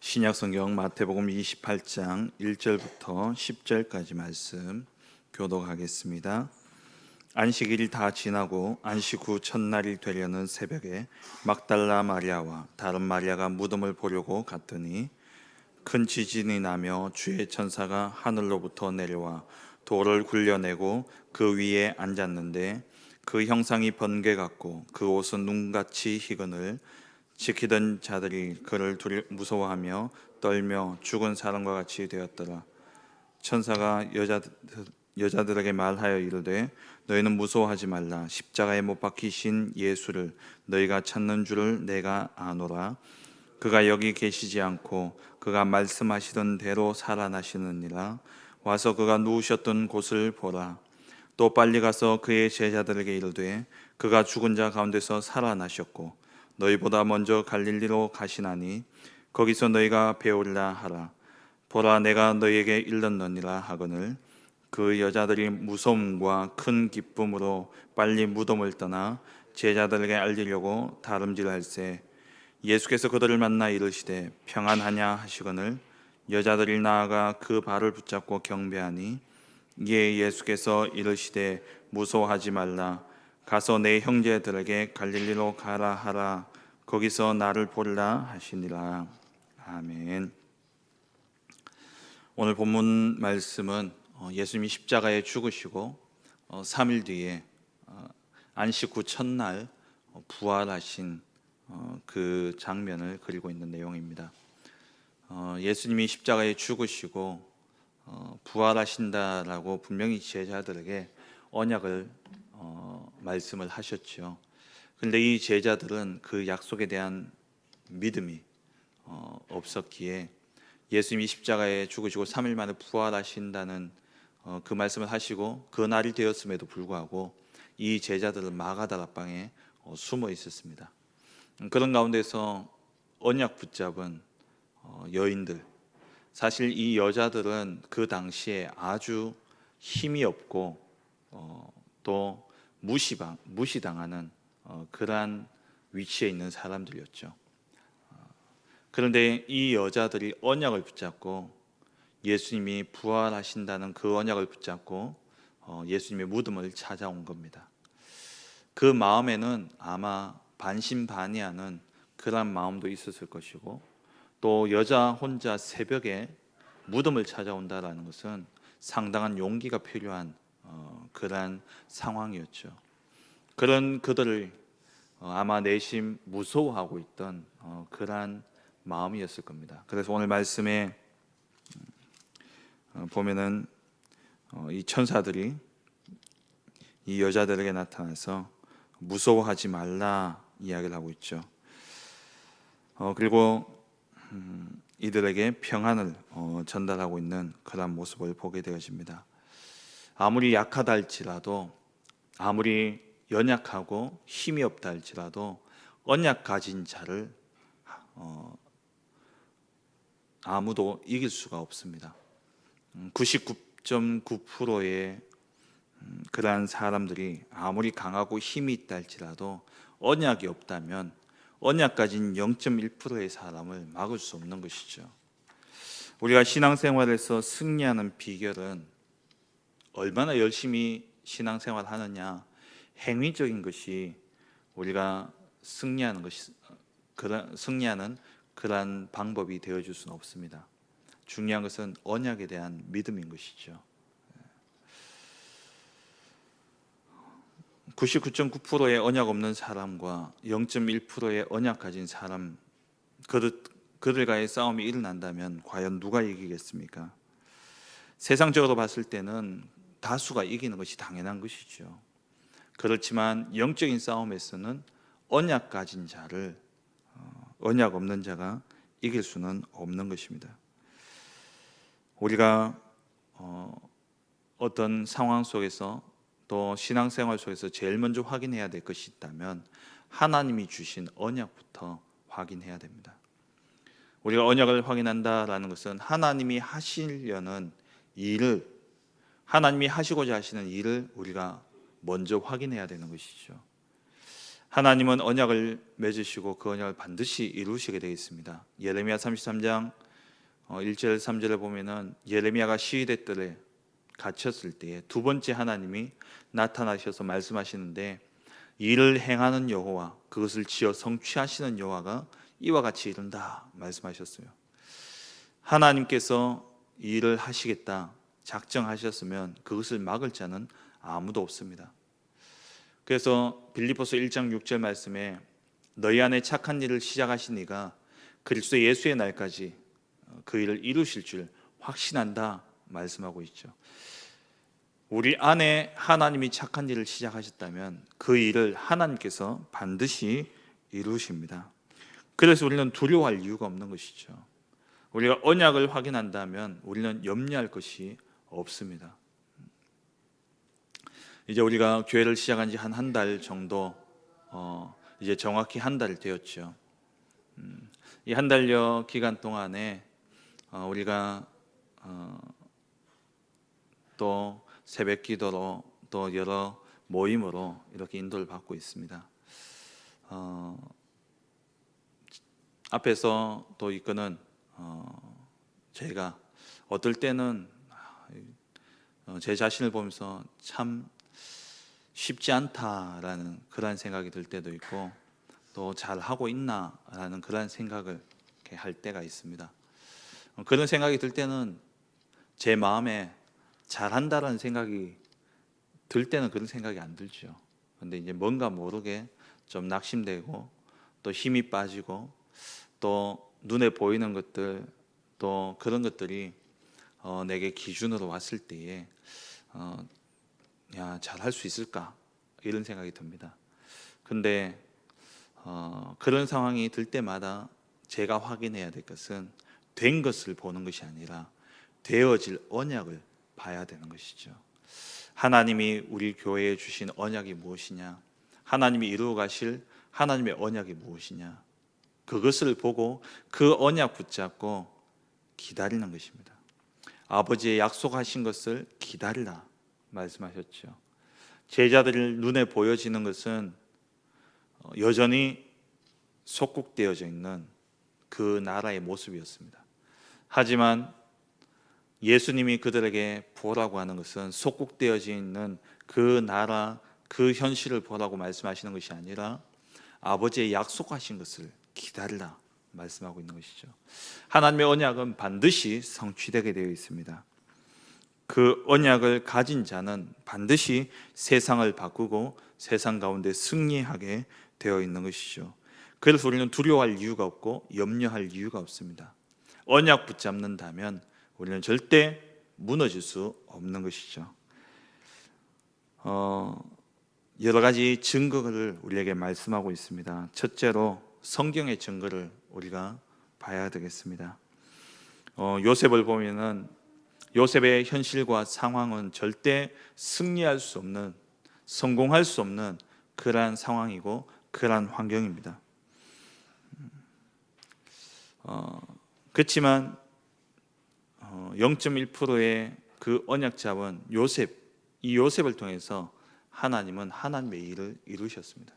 신약성경 마태복음 28장 1절부터 10절까지 말씀 교독하겠습니다. 안식일이 다 지나고 안식 후 첫날이 되려는 새벽에 막달라 마리아와 다른 마리아가 무덤을 보려고 갔더니 큰 지진이 나며 주의 천사가 하늘로부터 내려와 돌을 굴려내고 그 위에 앉았는데 그 형상이 번개 같고 그 옷은 눈같이 희근을 지키던 자들이 그를 무서워하며 떨며 죽은 사람과 같이 되었더라. 천사가 여자들에게 말하여 이르되 너희는 무서워하지 말라. 십자가에 못 박히신 예수를 너희가 찾는 줄을 내가 아노라. 그가 여기 계시지 않고 그가 말씀하시던 대로 살아나시느니라. 와서 그가 누우셨던 곳을 보라. 또 빨리 가서 그의 제자들에게 이르되 그가 죽은 자 가운데서 살아나셨고 너희보다 먼저 갈릴리로 가시나니 거기서 너희가 배우리라 하라. 보라, 내가 너희에게 일렀느니라 하거늘 그 여자들이 무서움과 큰 기쁨으로 빨리 무덤을 떠나 제자들에게 알리려고 다름질할세 예수께서 그들을 만나 이르시되 평안하냐 하시거늘 여자들이 나아가 그 발을 붙잡고 경배하니 이에 예수께서 이르시되 무서워하지 말라. 가서 내 형제들에게 갈릴리로 가라 하라. 거기서 나를 보리라 하시니라. 아멘. 오늘 본문 말씀은 예수님이 십자가에 죽으시고 3일 뒤에 안식 후 첫날 부활하신 그 장면을 그리고 있는 내용입니다. 예수님이 십자가에 죽으시고 부활하신다라고 분명히 제자들에게 언약을 말씀을 하셨죠. 그런데 이 제자들은 그 약속에 대한 믿음이 없었기에 예수님이 십자가에 죽으시고 3일 만에 부활하신다는 그 말씀을 하시고 그 날이 되었음에도 불구하고 이 제자들은 마가다락방에 숨어 있었습니다. 그런 가운데서 언약 붙잡은 여인들, 사실 이 여자들은 그 당시에 아주 힘이 없고 또 무시당하는 그러한 위치에 있는 사람들이었죠. 그런데 이 여자들이 언약을 붙잡고 예수님이 부활하신다는 그 언약을 붙잡고 예수님의 무덤을 찾아온 겁니다. 그 마음에는 아마 반신반의하는 그런 마음도 있었을 것이고 또 여자 혼자 새벽에 무덤을 찾아온다라는 것은 상당한 용기가 필요한 그러한 상황이었죠. 그런 그들을 아마 내심 무서워하고 있던 그러한 마음이었을 겁니다. 그래서 오늘 말씀에 보면은 이 천사들이 이 여자들에게 나타나서 무서워하지 말라 이야기를 하고 있죠. 그리고 이들에게 평안을 전달하고 있는 그런 모습을 보게 되어집니다. 아무리 약하다 할지라도, 아무리 연약하고 힘이 없다 할지라도 언약 가진 자를 아무도 이길 수가 없습니다. 99.9%의 그러한 사람들이 아무리 강하고 힘이 있다 할지라도 언약이 없다면 언약 가진 0.1%의 사람을 막을 수 없는 것이죠. 우리가 신앙생활에서 승리하는 비결은 얼마나 열심히 신앙생활하느냐, 행위적인 것이 우리가 승리하는 그러한 방법이 되어줄 수는 없습니다. 중요한 것은 언약에 대한 믿음인 것이죠. 99.9%의 언약 없는 사람과 0.1%의 언약 가진 사람, 그들과의 싸움이 일어난다면 과연 누가 이기겠습니까? 세상적으로 봤을 때는 다수가 이기는 것이 당연한 것이죠. 그렇지만 영적인 싸움에서는 언약 가진 자를 언약 없는 자가 이길 수는 없는 것입니다. 우리가 어떤 상황 속에서 또 신앙생활 속에서 제일 먼저 확인해야 될 것이 있다면 하나님이 주신 언약부터 확인해야 됩니다. 우리가 언약을 확인한다라는 것은 하나님이 하시려는 일을, 하나님이 하시고자 하시는 일을 우리가 먼저 확인해야 되는 것이죠. 하나님은 언약을 맺으시고 그 언약을 반드시 이루시게 되어 있습니다. 예레미야 33장 1절 3절에 보면은 예레미야가 시위대 뜰에 갇혔을 때에 두 번째 하나님이 나타나셔서 말씀하시는데, 이를 행하는 여호와, 그것을 지어 성취하시는 여호와가 이와 같이 이른다 말씀하셨어요. 하나님께서 이 일을 하시겠다 작정하셨으면 그것을 막을 자는 아무도 없습니다. 그래서 빌립보서 1장 6절 말씀에 너희 안에 착한 일을 시작하신 이가 그리스도 예수의 날까지 그 일을 이루실 줄 확신한다 말씀하고 있죠. 우리 안에 하나님이 착한 일을 시작하셨다면 그 일을 하나님께서 반드시 이루십니다. 그래서 우리는 두려워할 이유가 없는 것이죠. 우리가 언약을 확인한다면 우리는 염려할 것이 없습니다. 이제 우리가 교회를 시작한 지 한 달 정도, 이제 정확히 한 달 되었죠. 이 한 달여 기간 동안에 우리가 또 새벽 기도로 또 여러 모임으로 이렇게 인도를 받고 있습니다. 앞에서 또 이끄는 제가 어떨 때는 제 자신을 보면서 참 쉽지 않다라는 그런 생각이 들 때도 있고, 또 잘하고 있나라는 그런 생각을 할 때가 있습니다. 그런 생각이 들 때는 제 마음에 잘한다라는 생각이 들 때는 그런 생각이 안 들죠. 근데 이제 뭔가 모르게 좀 낙심되고 또 힘이 빠지고 또 눈에 보이는 것들, 또 그런 것들이 내게 기준으로 왔을 때에 야, 잘할 수 있을까 이런 생각이 듭니다. 근데 그런 상황이 들 때마다 제가 확인해야 될 것은 된 것을 보는 것이 아니라 되어질 언약을 봐야 되는 것이죠. 하나님이 우리 교회에 주신 언약이 무엇이냐, 하나님이 이루어 가실 하나님의 언약이 무엇이냐, 그것을 보고 그 언약 붙잡고 기다리는 것입니다. 아버지의 약속하신 것을 기다리라 말씀하셨죠. 제자들 눈에 보여지는 것은 여전히 속국되어져 있는 그 나라의 모습이었습니다. 하지만 예수님이 그들에게 보라고 하는 것은 속국되어져 있는 그 나라, 그 현실을 보라고 말씀하시는 것이 아니라 아버지의 약속하신 것을 기다리라 말씀하고 있는 것이죠. 하나님의 언약은 반드시 성취되게 되어 있습니다. 그 언약을 가진 자는 반드시 세상을 바꾸고 세상 가운데 승리하게 되어 있는 것이죠. 그래서 우리는 두려워할 이유가 없고 염려할 이유가 없습니다. 언약 붙잡는다면 우리는 절대 무너질 수 없는 것이죠. 여러 가지 증거를 우리에게 말씀하고 있습니다. 첫째로 성경의 증거를 우리가 봐야 되겠습니다. 요셉을 보면은 요셉의 현실과 상황은 절대 승리할 수 없는, 성공할 수 없는 그러한 상황이고 그러한 환경입니다. 그렇지만 0.1%의 그 언약 잡은 요셉, 이 요셉을 통해서 하나님은 하나님의 일을 이루셨습니다.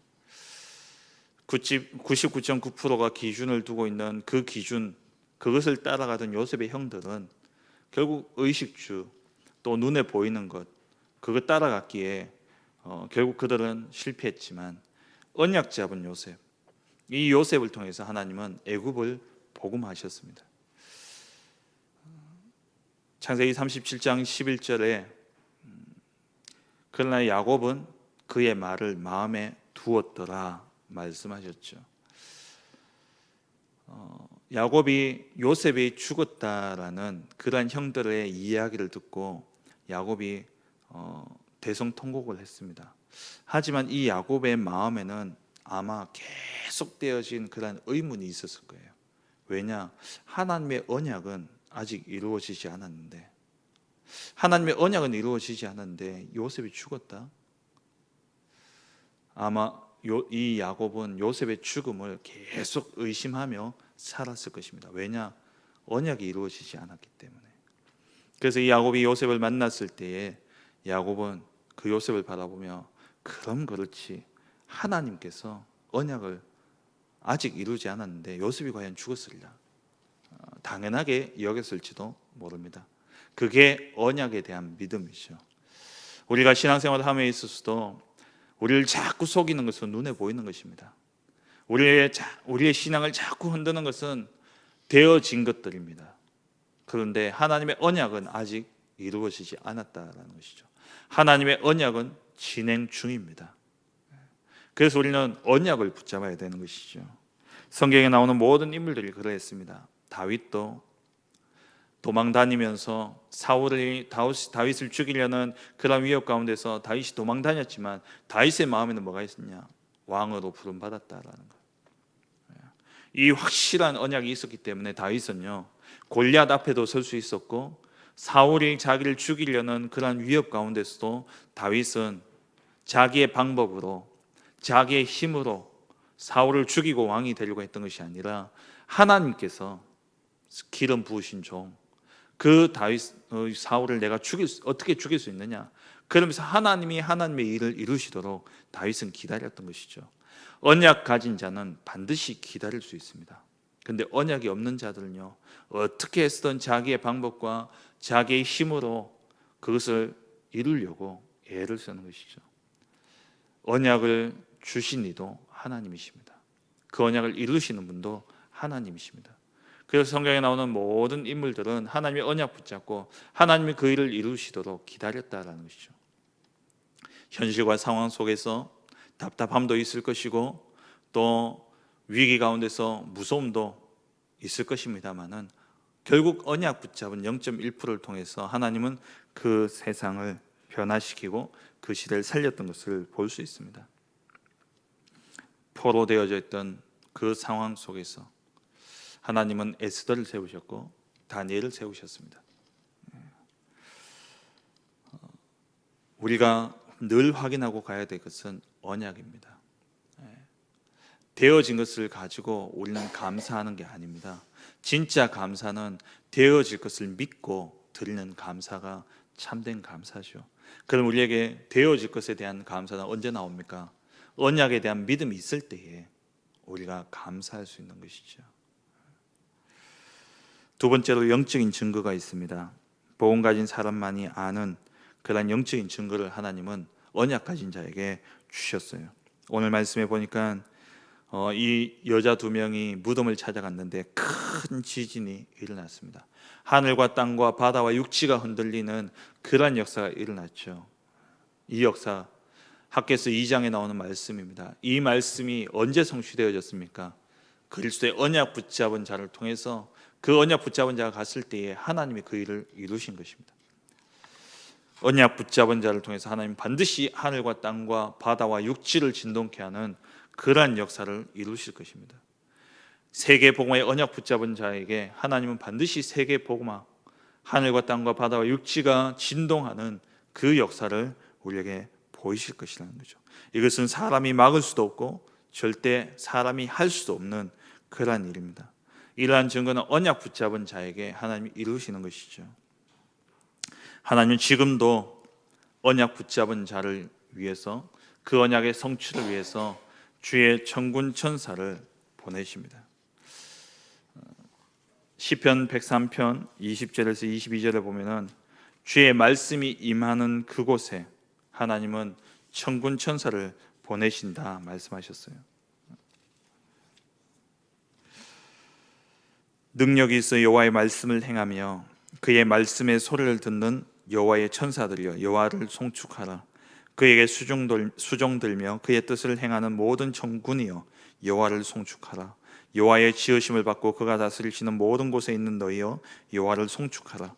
99.9%가 기준을 두고 있는 그 기준, 그것을 따라가던 요셉의 형들은 결국 의식주, 또 눈에 보이는 것, 그거 따라갔기에 결국 그들은 실패했지만 언약 잡은 요셉, 이 요셉을 통해서 하나님은 애굽을 복음하셨습니다. 창세기 37장 11절에 그러나 야곱은 그의 말을 마음에 두었더라 말씀하셨죠. 야곱이 요셉이 죽었다라는 그러한 형들의 이야기를 듣고 야곱이 대성통곡을 했습니다. 하지만 이 야곱의 마음에는 아마 계속되어진 그러한 의문이 있었을 거예요. 왜냐? 하나님의 언약은 아직 이루어지지 않았는데, 하나님의 언약은 이루어지지 않았는데 요셉이 죽었다? 아마 이 야곱은 요셉의 죽음을 계속 의심하며 살았을 것입니다. 왜냐? 언약이 이루어지지 않았기 때문에. 그래서 이 야곱이 요셉을 만났을 때에 야곱은 그 요셉을 바라보며 그럼 그렇지, 하나님께서 언약을 아직 이루지 않았는데 요셉이 과연 죽었으리라 당연하게 여겼을지도 모릅니다. 그게 언약에 대한 믿음이죠. 우리가 신앙생활을 함에 있어서도 우리를 자꾸 속이는 것은 눈에 보이는 것입니다. 우리의 신앙을 자꾸 흔드는 것은 되어진 것들입니다. 그런데 하나님의 언약은 아직 이루어지지 않았다라는 것이죠. 하나님의 언약은 진행 중입니다. 그래서 우리는 언약을 붙잡아야 되는 것이죠. 성경에 나오는 모든 인물들이 그러했습니다. 다윗도 도망 다니면서 사울이 다윗을 죽이려는 그런 위협 가운데서 다윗이 도망 다녔지만 다윗의 마음에는 뭐가 있었냐? 왕으로 부름받았다라는 것. 이 확실한 언약이 있었기 때문에 다윗은요 골리앗 앞에도 설 수 있었고 사울이 자기를 죽이려는 그런 위협 가운데서도 다윗은 자기의 방법으로 자기의 힘으로 사울을 죽이고 왕이 되려고 했던 것이 아니라 하나님께서 기름 부으신 종 그 다윗 사울을 내가 어떻게 죽일 수 있느냐 그러면서 하나님이 하나님의 일을 이루시도록 다윗은 기다렸던 것이죠. 언약 가진 자는 반드시 기다릴 수 있습니다. 그런데 언약이 없는 자들은요 어떻게 해서든 자기의 방법과 자기의 힘으로 그것을 이루려고 애를 쓰는 것이죠. 언약을 주신 이도 하나님이십니다. 그 언약을 이루시는 분도 하나님이십니다. 그래서 성경에 나오는 모든 인물들은 하나님의 언약 붙잡고 하나님이 그 일을 이루시도록 기다렸다라는 것이죠. 현실과 상황 속에서 답답함도 있을 것이고 또 위기 가운데서 무서움도 있을 것입니다만은 결국 언약 붙잡은 0.1%를 통해서 하나님은 그 세상을 변화시키고 그 시대를 살렸던 것을 볼 수 있습니다. 포로되어져 있던 그 상황 속에서 하나님은 에스더를 세우셨고 다니엘을 세우셨습니다. 우리가 늘 확인하고 가야 될 것은 언약입니다. 되어진 것을 가지고 우리는 감사하는 게 아닙니다. 진짜 감사는 되어질 것을 믿고 드리는 감사가 참된 감사죠. 그럼 우리에게 되어질 것에 대한 감사는 언제 나옵니까? 언약에 대한 믿음이 있을 때에 우리가 감사할 수 있는 것이죠. 두 번째로 영적인 증거가 있습니다. 복음 가진 사람만이 아는 그런 영적인 증거를 하나님은 언약 가진 자에게 주셨어요. 오늘 말씀에 보니까 이 여자 두 명이 무덤을 찾아갔는데 큰 지진이 일어났습니다. 하늘과 땅과 바다와 육지가 흔들리는 그런 역사가 일어났죠. 이 역사 학개서 2장에 나오는 말씀입니다. 이 말씀이 언제 성취되어졌습니까? 그리스도의 언약 붙잡은 자를 통해서 그 언약 붙잡은 자가 갔을 때에 하나님이 그 일을 이루신 것입니다. 언약 붙잡은 자를 통해서 하나님 반드시 하늘과 땅과 바다와 육지를 진동케 하는 그러한 역사를 이루실 것입니다. 세계 복음의 언약 붙잡은 자에게 하나님은 반드시 세계 복음화, 하늘과 땅과 바다와 육지가 진동하는 그 역사를 우리에게 보이실 것이라는 거죠. 이것은 사람이 막을 수도 없고 절대 사람이 할 수도 없는 그러한 일입니다. 이러한 증거는 언약 붙잡은 자에게 하나님이 이루시는 것이죠. 하나님은 지금도 언약 붙잡은 자를 위해서 그 언약의 성취를 위해서 주의 천군 천사를 보내십니다. 시편 103편 20절에서 22절에 보면은 주의 말씀이 임하는 그곳에 하나님은 천군 천사를 보내신다 말씀하셨어요. 능력이 있어 여호와의 말씀을 행하며 그의 말씀의 소리를 듣는 여호와의 천사들이여 여호와를 송축하라. 그에게 수종들며 그의 뜻을 행하는 모든 천군이여 여호와를 송축하라. 여호와의 지으심을 받고 그가 다스리시는 모든 곳에 있는 너희여 여호와를 송축하라.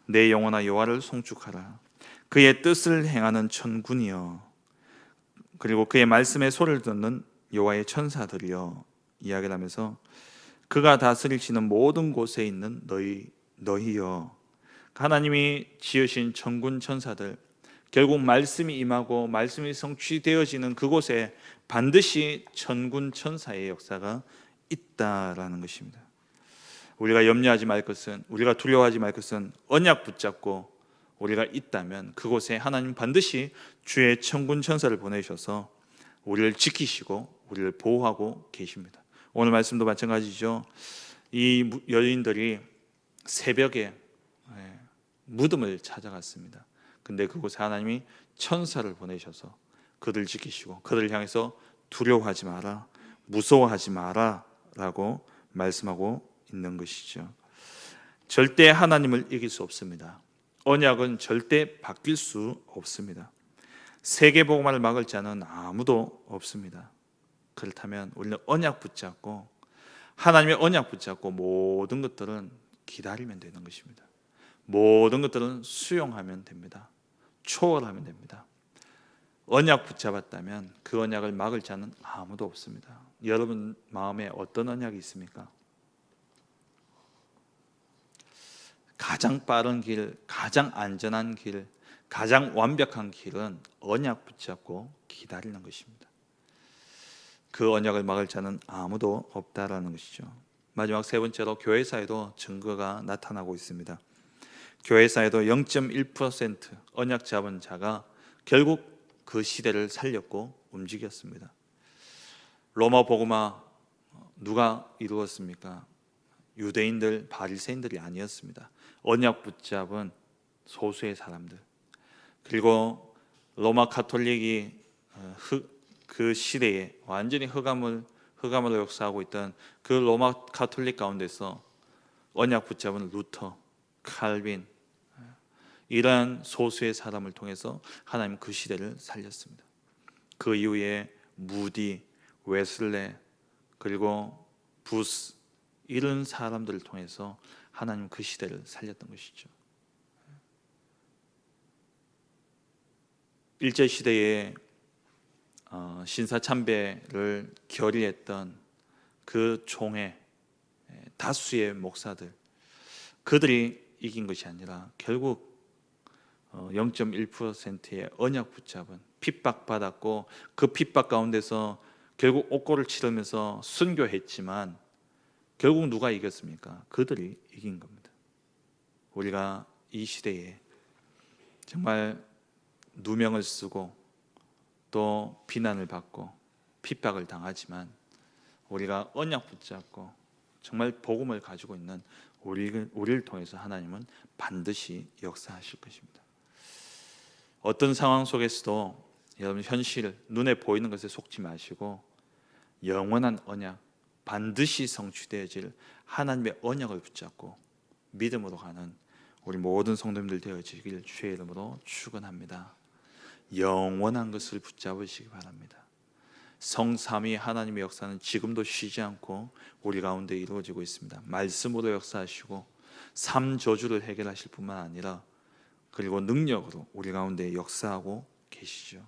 내 영혼아 여호와를 송축하라. 그의 뜻을 행하는 천군이여 그리고 그의 말씀의 소리를 듣는 여호와의 천사들이여 이야기를 하면서 그가 다스리시는 모든 곳에 있는 너희여. 하나님이 지으신 천군 천사들, 결국 말씀이 임하고 말씀이 성취되어지는 그곳에 반드시 천군 천사의 역사가 있다라는 것입니다. 우리가 염려하지 말 것은, 우리가 두려워하지 말 것은 언약 붙잡고 우리가 있다면 그곳에 하나님 반드시 주의 천군 천사를 보내셔서 우리를 지키시고 우리를 보호하고 계십니다. 오늘 말씀도 마찬가지죠. 이 여인들이 새벽에 무덤을 찾아갔습니다. 근데 그곳에 하나님이 천사를 보내셔서 그들을 지키시고 그들을 향해서 두려워하지 마라, 무서워하지 마라 라고 말씀하고 있는 것이죠. 절대 하나님을 이길 수 없습니다. 언약은 절대 바뀔 수 없습니다. 세계복음화를 막을 자는 아무도 없습니다. 그렇다면 우리는 언약 붙잡고 하나님의 언약 붙잡고 모든 것들은 기다리면 되는 것입니다. 모든 것들은 수용하면 됩니다. 초월하면 됩니다. 언약 붙잡았다면 그 언약을 막을 자는 아무도 없습니다. 여러분 마음에 어떤 언약이 있습니까? 가장 빠른 길, 가장 안전한 길, 가장 완벽한 길은 언약 붙잡고 기다리는 것입니다. 그 언약을 막을 자는 아무도 없다라는 것이죠. 마지막 세 번째로 교회사에도 증거가 나타나고 있습니다. 교회사에도 0.1% 언약 잡은 자가 결국 그 시대를 살렸고 움직였습니다. 로마 복음화 누가 이루었습니까? 유대인들, 바리새인들이 아니었습니다. 언약 붙잡은 소수의 사람들. 그리고 로마 가톨릭이 그 시대에 완전히 흑암으로 역사하고 있던 그 로마 가톨릭 가운데서 언약 붙잡은 루터, 칼빈, 이러한 소수의 사람을 통해서 하나님 그 시대를 살렸습니다. 그 이후에 무디, 웨슬레, 그리고 부스, 이런 사람들을 통해서 하나님 그 시대를 살렸던 것이죠. 일제 시대에 신사참배를 결의했던 그 총회 다수의 목사들, 그들이 이긴 것이 아니라 결국 0.1%의 언약 붙잡은, 핍박받았고 그 핍박 가운데서 결국 옥고를 치르면서 순교했지만 결국 누가 이겼습니까? 그들이 이긴 겁니다. 우리가 이 시대에 정말 누명을 쓰고 또 비난을 받고 핍박을 당하지만 우리가 언약 붙잡고 정말 복음을 가지고 있는 우리를 통해서 하나님은 반드시 역사하실 것입니다. 어떤 상황 속에서도 여러분 현실, 눈에 보이는 것에 속지 마시고 영원한 언약, 반드시 성취되어질 하나님의 언약을 붙잡고 믿음으로 가는 우리 모든 성도님들 되어지길 주의 이름으로 축원합니다. 영원한 것을 붙잡으시기 바랍니다. 성삼위 하나님의 역사는 지금도 쉬지 않고 우리 가운데 이루어지고 있습니다. 말씀으로 역사하시고 삶 저주를 해결하실 뿐만 아니라 그리고 능력으로 우리 가운데 역사하고 계시죠.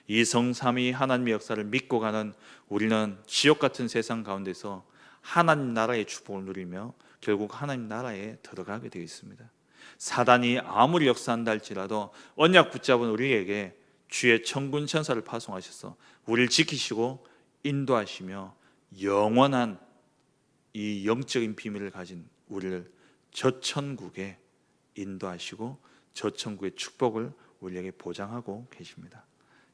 이 성삼위 하나님의 역사를 믿고 가는 우리는 지옥 같은 세상 가운데서 하나님 나라의 축복을 누리며 결국 하나님 나라에 들어가게 되어 있습니다. 사단이 아무리 역사한다 할지라도 언약 붙잡은 우리에게 주의 천군 천사를 파송하셔서 우리를 지키시고 인도하시며 영원한 이 영적인 비밀을 가진 우리를 저 천국에 인도하시고 저 천국의 축복을 우리에게 보장하고 계십니다.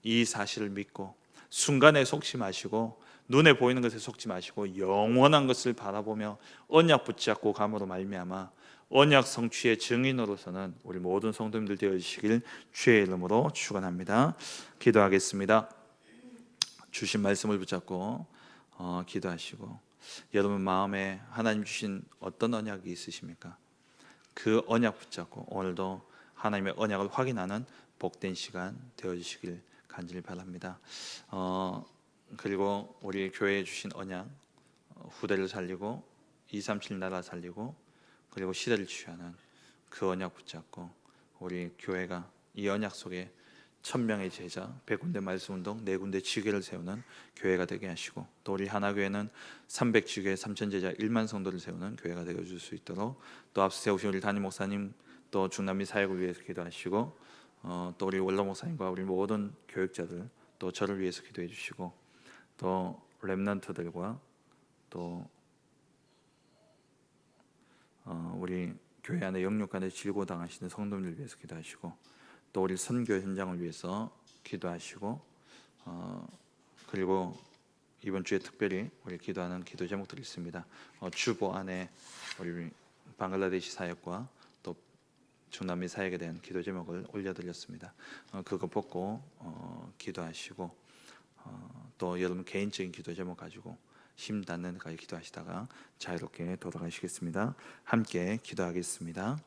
이 사실을 믿고 순간에 속지 마시고 눈에 보이는 것에 속지 마시고 영원한 것을 바라보며 언약 붙잡고 감으로 말미암아 언약 성취의 증인으로서는 우리 모든 성도님들 되어주시길 주의 이름으로 축원합니다. 기도하겠습니다. 주신 말씀을 붙잡고 기도하시고 여러분 마음에 하나님 주신 어떤 언약이 있으십니까? 그 언약 붙잡고 오늘도 하나님의 언약을 확인하는 복된 시간 되어주시길 간절히 바랍니다. 그리고 우리 교회에 주신 언약, 후대를 살리고 237 나라 살리고 그리고 시대를 취하는 그 언약 붙잡고 우리 교회가 이 언약 속에 1000명의 제자, 100군데 말씀운동, 4군데 지교를 세우는 교회가 되게 하시고 또 우리 하나교회는 300지교회 3000제자 1만 성도를 세우는 교회가 되어줄 수 있도록 또 앞서 세우신 우리 담임 목사님 또 중남미 사역을 위해서 기도하시고 또 우리 원로 목사님과 우리 모든 교육자들 또 저를 위해서 기도해 주시고 또 렘넌트들과 또 우리 교회 안에 영육간에 질고당하시는 성도님들 위해서 기도하시고 또 우리 선교 현장을 위해서 기도하시고 그리고 이번 주에 특별히 우리 기도하는 기도 제목들이 있습니다. 주보 안에 우리 방글라데시 사역과 또 중남미 사역에 대한 기도 제목을 올려드렸습니다. 그거 보고 기도하시고 또 여러분 개인적인 기도 제목 가지고 힘 닿는 데까지 기도하시다가 자유롭게 돌아가시겠습니다. 함께 기도하겠습니다.